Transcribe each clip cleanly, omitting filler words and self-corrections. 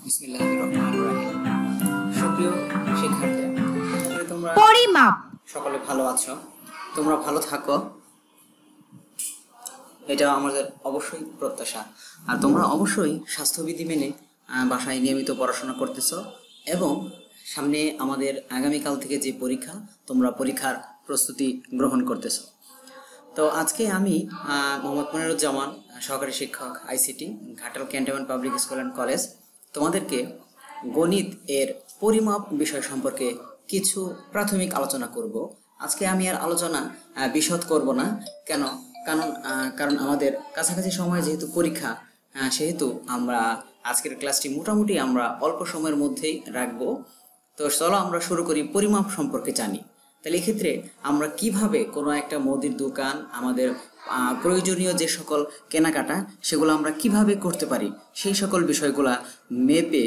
বিসমিল্লাহির রহমানির রহিম। সুপ্রিয় শিক্ষার্থী, তোমরা পরিমাপ সকলে ভালো আছো? তোমরা ভালো থাকো, এটা আমাদের অবশ্যই প্রত্যাশা। আর তোমরা অবশ্যই স্বাস্থ্যবিধি মেনে বাসায় নিয়মিত পড়াশোনা করতেছো এবং সামনে আমাদের আগামীকাল থেকে যে পরীক্ষা, তোমরা পরীক্ষার প্রস্তুতি গ্রহণ করতেছো। তো আজকে আমি মোহাম্মদ মনিরুজ্জামান, সহকারী শিক্ষক ICT, Ghatal cantonment public school and college, তোমাদেরকে গণিত এর পরিমাপ বিষয় সম্পর্কে কিছু প্রাথমিক আলোচনা করব। আজকে আমি আর আলোচনা বিশদ করব না। কেন? কারণ আমাদের কাছাকাছি সময় যেহেতু পরীক্ষা, সেহেতু আমরা আজকের ক্লাসটি মোটামুটি আমরা অল্প সময়ের মধ্যেই রাখবো। তো চলো আমরা শুরু করি পরিমাপ সম্পর্কে জানি। তাহলে এক্ষেত্রে আমরা কিভাবে কোনো একটা মুদির দোকান, আমাদের প্রয়োজনীয় যে সকল কেনাকাটা, সেগুলো আমরা কিভাবে করতে পারি, সেই সকল বিষয়গুলা মেপে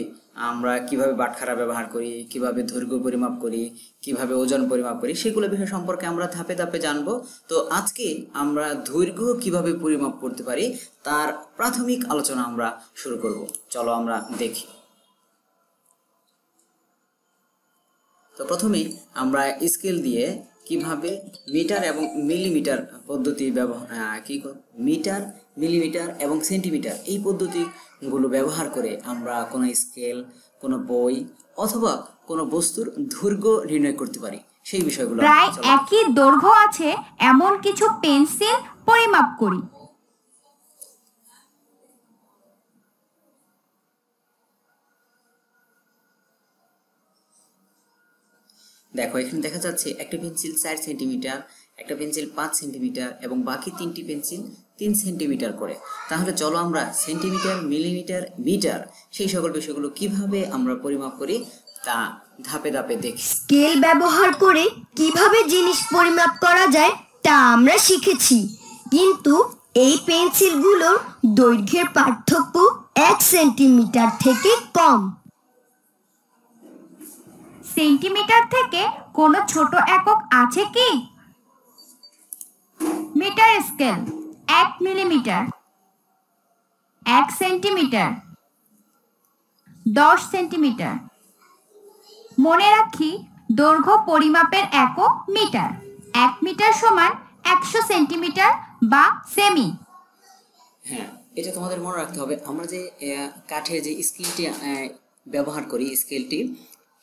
আমরা কিভাবে বাটখারা ব্যবহার করি, কিভাবে দৈর্ঘ্য পরিমাপ করি, কিভাবে ওজন পরিমাপ করি, সেগুলো বিষয় সম্পর্কে আমরা ধাপে ধাপে জানবো। তো আজকে আমরা দৈর্ঘ্য কিভাবে পরিমাপ করতে পারি তার প্রাথমিক আলোচনা আমরা শুরু করব। চলো আমরা দেখি। তো প্রথমেই আমরা স্কেল দিয়ে কিভাবে মিটার এবং মিলিমিটার পদ্ধতি মিটার, মিলিমিটার এবং সেন্টিমিটার এই পদ্ধতিগুলো ব্যবহার করে আমরা কোনো স্কেল, কোনো বই অথবা কোনো বস্তুর দৈর্ঘ্য নির্ণয় করতে পারি, সেই বিষয়গুলো প্রায় একই দৈর্ঘ্য আছে এমন কিছু পেন্সিল পরিমাপ করি। দেখো, এখানে দেখা যাচ্ছে একটা পেন্সিল 4 সেন্টিমিটার, একটা পেন্সিল 5 সেন্টিমিটার এবং বাকি তিনটি পেন্সিল 3 সেন্টিমিটার করে। তাহলে চলো আমরা সেন্টিমিটার, মিলিমিটার, মিটার সেই সকল বিষয়গুলো কিভাবে আমরা পরিমাপ করি তা ধাপে ধাপে দেখি। স্কেল ব্যবহার করে কিভাবে জিনিস পরিমাপ করা যায় তা আমরা শিখেছি, কিন্তু এই পেন্সিলগুলোর দৈর্ঘ্যের পার্থক্য 1 সেন্টিমিটার থেকে কম। সেন্টিমিটার থেকে কোনো ছোট একক আছে কি? Metre scale 1 millimetre, 1 centimetre, 10 centimetre. মনে রাখি, দৈর্ঘ্য পরিমাপের একক মিটার। 1 মিটার সমান 100 সেন্টিমিটার বা সেমি। হ্যাঁ, এটা তোমাদের মনে রাখতে হবে। আমরা যে কাঠের যে স্কেলটি ব্যবহার করি, স্কেলটি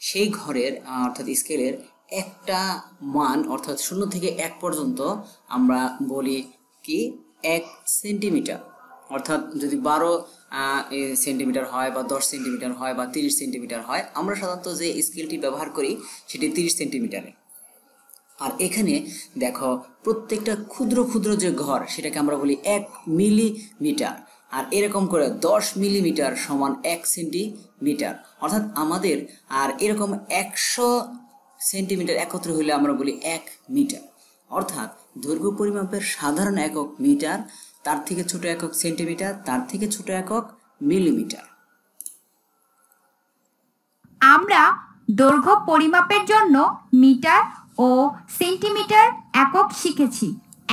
সেই ঘরের অর্থাৎ স্কেলের একটা মান অর্থাৎ 0 থেকে 1 পর্যন্ত আমরা বলি কি 1 সেন্টিমিটার। অর্থাৎ যদি 12 সেন্টিমিটার হয় বা 10 সেন্টিমিটার হয় বা 30 সেন্টিমিটার হয়, আমরা সাধারণত যে স্কেলটি ব্যবহার করি সেটি 30 সেন্টিমিটারের। আর এখানে দেখো, প্রত্যেকটা ক্ষুদ্র ক্ষুদ্র যে ঘর সেটাকে আমরা বলি 1 মিলিমিটার। আর এরকম করে 10 মিলিমিটার সমান 1 সেন্টিমিটার। অর্থাৎ আমাদের আর এরকম 100 সেন্টিমিটার একত্র হলে আমরা বলি 1 মিটার। অর্থাৎ দৈর্ঘ্য পরিমাপের সাধারণ একক মিটার, তার থেকে ছোট একক সেন্টিমিটার, তার থেকে ছোট একক মিলিমিটার। আমরা দৈর্ঘ্য পরিমাপের জন্য মিটার ও সেন্টিমিটার একক শিখেছি।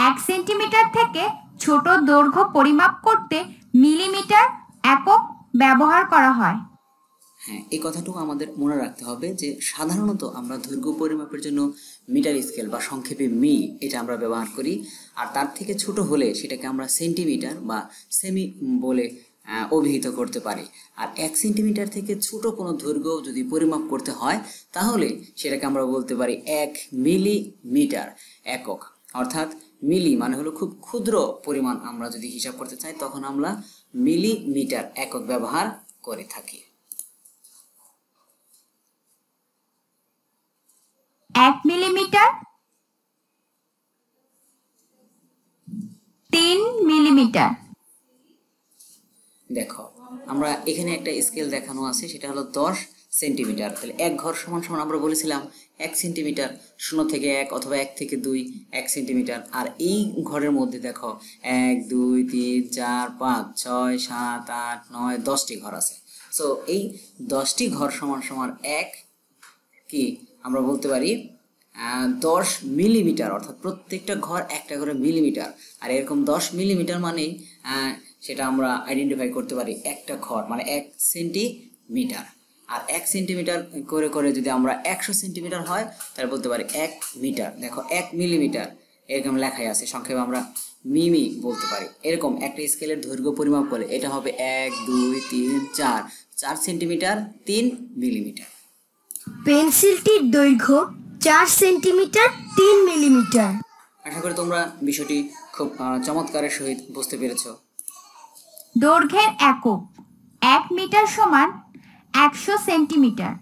1 সেন্টিমিটার থেকে ছোট দৈর্ঘ্য পরিমাপ করতে মিলিমিটার একক ব্যবহার করা হয়। হ্যাঁ, এই কথাটুকু আমাদের মনে রাখতে হবে যে সাধারণত আমরা দৈর্ঘ্য পরিমাপের জন্য মিটার স্কেল বা সংক্ষেপে মি এটা আমরা ব্যবহার করি। আর তার থেকে ছোট হলে সেটাকে আমরা সেন্টিমিটার বা সেমি বলে অভিহিত করতে পারি। আর 1 সেন্টিমিটার থেকে ছোট কোনো দৈর্ঘ্য যদি পরিমাপ করতে হয় তাহলে সেটাকে আমরা বলতে পারি 1 মিলিমিটার একক। অর্থাৎ মিলি মানে হলো খুব ক্ষুদ্র পরিমাণ। আমরা যদি হিসাব করতে চাই তখন আমরা মিলিমিটার একক ব্যবহার করে থাকি। 1 মিলিমিটার, 3 মিলিমিটার। দেখো, আমরা এখানে একটা স্কেল দেখানো আছে, সেটা হলো 10 সেন্টিমিটার। তাহলে এক ঘর সমান সমান আমরা বলেছিলাম 1 সেন্টিমিটার, 0 থেকে 1 অথবা 1 থেকে 2 1 সেন্টিমিটার। আর এই ঘরের মধ্যে দেখো 1 2 3 4 5 6 7 8 9 10টি ঘর আছে। সো এই 10টি ঘর সমান সমান 1 কি আমরা বলতে পারি 10 মিলিমিটার। অর্থাৎ প্রত্যেকটা ঘর একটা করে মিলিমিটার। আর এরকম 10 মিলিমিটার মানে সেটা আমরা আইডেন্টিফাই করতে পারি একটা ঘর মানে 1 সেন্টিমিটার। মিটার। আর 1 সেন্টিমিটার করে করে যদি আমরা 100 সেন্টিমিটার হয় তাহলে বলতে পারি 1 মিটার। দেখো 1 মিলিমিটার এরকম লেখাই আছে, সংক্ষেপে আমরা মিমি বলতে পারি। এরকম একটা স্কেলের দৈর্ঘ্য পরিমাপ করে এটা হবে 1 2 3 4 4 সেন্টিমিটার 3 মিলিমিটার। পেন্সিলটির দৈর্ঘ্য 4 সেন্টিমিটার 3 মিলিমিটার। আশা করি তোমরা বিষয়টি খুব চমৎকারের সহিত বুঝতে পেরেছো। দৈর্ঘ্যের একক 1 মিটার সমান 100 সেন্টিমিটার,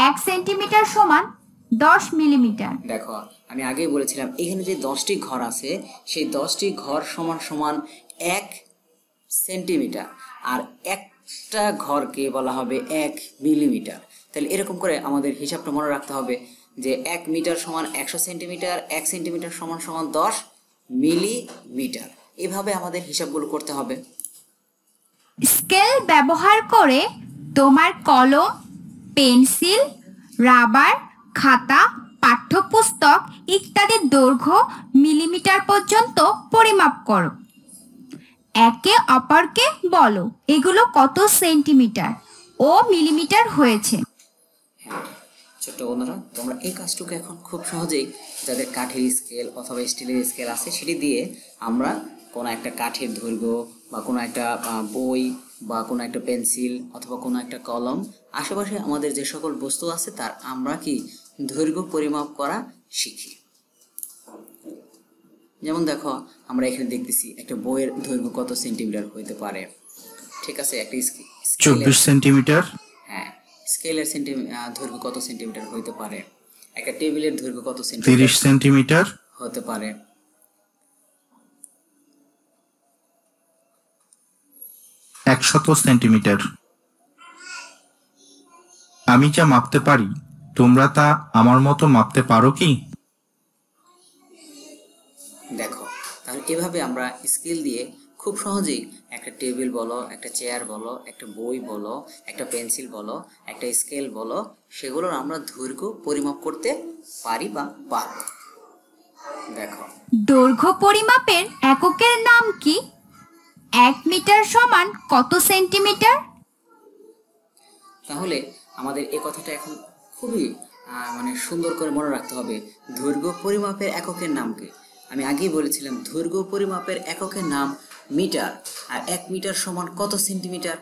1 সেন্টিমিটার সমান 10 মিলিমিটার। দেখো আমি আগেই বলেছিলাম এখানে যে 10টি ঘর আছে সেই 10টি ঘর সমান সমান 1 সেন্টিমিটার, আর একটা ঘরকে বলা হবে 1 মিলিমিটার। তাহলে এরকম করে আমাদের হিসাবটা মনে রাখতে হবে যে 1 মিটার সমান 100 সেন্টিমিটার, 1 সেন্টিমিটার সমান সমান 10 মিলিমিটার। এভাবে আমাদের হিসাবগুলো করতে হবে। স্কেল ব্যবহার করে তোমার কলম, পেন্সিল, রাবার, খাতা, পাঠ্যপুস্তক ইত্যাদির দৈর্ঘ্য মিলিমিটার পর্যন্ত পরিমাপ করো। একে অপরকে বলো এগুলো কত সেন্টিমিটার ও মিলিমিটার হয়েছে। হ্যাঁ ছোট্ট বন্ধুরা, তোমরা এই কাজটুকু এখন খুব সহজেই যাদের কাঠের স্কেল অথবা স্টিলের স্কেল আছে সেটি দিয়ে আমরা কোনো একটা কাঠের দৈর্ঘ্য বা কোনো একটা বই বা কোনো একটা পেন্সিল অথবা কোনো একটা কলম, আশেপাশে আমাদের যে সকল বস্তু আছে তার আমরা কি দৈর্ঘ্য পরিমাপ করা শিখি। যেমন দেখো আমরা এখানে দেখতেছি একটা বইয়ের দৈর্ঘ্য কত সেন্টিমিটার হইতে পারে, ঠিক আছে। একটা 24 সেন্টিমিটার। হ্যাঁ, স্কেলের দৈর্ঘ্য কত সেন্টিমিটার হইতে পারে। একটা টেবিলের দৈর্ঘ্য কত সেন্টিমিটার 30 সেন্টিমিটার হতে পারে। 100 সেন্টিমিটার। আমি যা মাপতে পারি তোমরা তা আমার মতো মাপতে পারো কি? দেখো তাহলে এভাবে আমরা স্কেল দিয়ে খুব সহজেই একটা টেবিল বলো, একটা চেয়ার বলো, একটা বই বলো, একটা পেন্সিল বলো, একটা স্কেল বলো, সেগুলোর আমরা দৈর্ঘ্য পরিমাপ করতে পারি বা পারব। দেখো দৈর্ঘ্য পরিমাপের এককের নাম কি? 1 মিটার সমান কত সেন্টিমিটার? তাহলে আমাদের এই কথাটা এখন খুবই মানে সুন্দর করে মনে রাখতে হবে। দৈর্ঘ্য পরিমাপের এককের নাম কি? আমি আগেই বলেছিলাম দৈর্ঘ্য পরিমাপের এককের নাম মিটার। আর 1 মিটার সমান কত সেন্টিমিটার?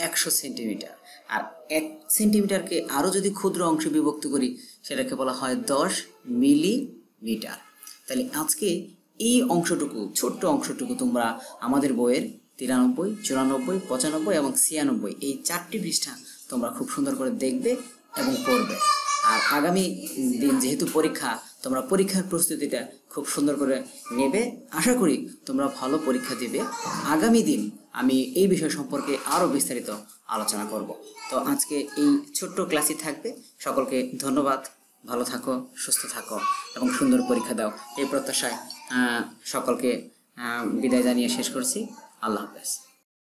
100 সেন্টিমিটার। আর 1 সেন্টিমিটারকে আরও যদি ক্ষুদ্র অংশে বিভক্ত করি সেটাকে বলা হয় 10 মিলিমিটার। তাহলে আজকে এই অংশটুকু, ছোট্ট অংশটুকু তোমরা আমাদের বইয়ের 93, 94, 95 এবং 96 এই 4টি পৃষ্ঠা তোমরা খুব সুন্দর করে দেখবে এবং পড়বে। আর আগামী দিন যেহেতু পরীক্ষা, তোমরা পরীক্ষার প্রস্তুতিটা খুব সুন্দর করে নেবে। আশা করি তোমরা ভালো পরীক্ষা দেবে। আগামী দিন আমি এই বিষয় সম্পর্কে আরও বিস্তারিত আলোচনা করব। তো আজকে এই ছোট্ট ক্লাসই থাকবে। সকলকে ধন্যবাদ। ভালো থাকো, সুস্থ থাকো এবং সুন্দর পরীক্ষা দাও, এই প্রত্যাশায় সকলকে বিদায় জানিয়ে শেষ করছি। আল্লাহ হাফেজ।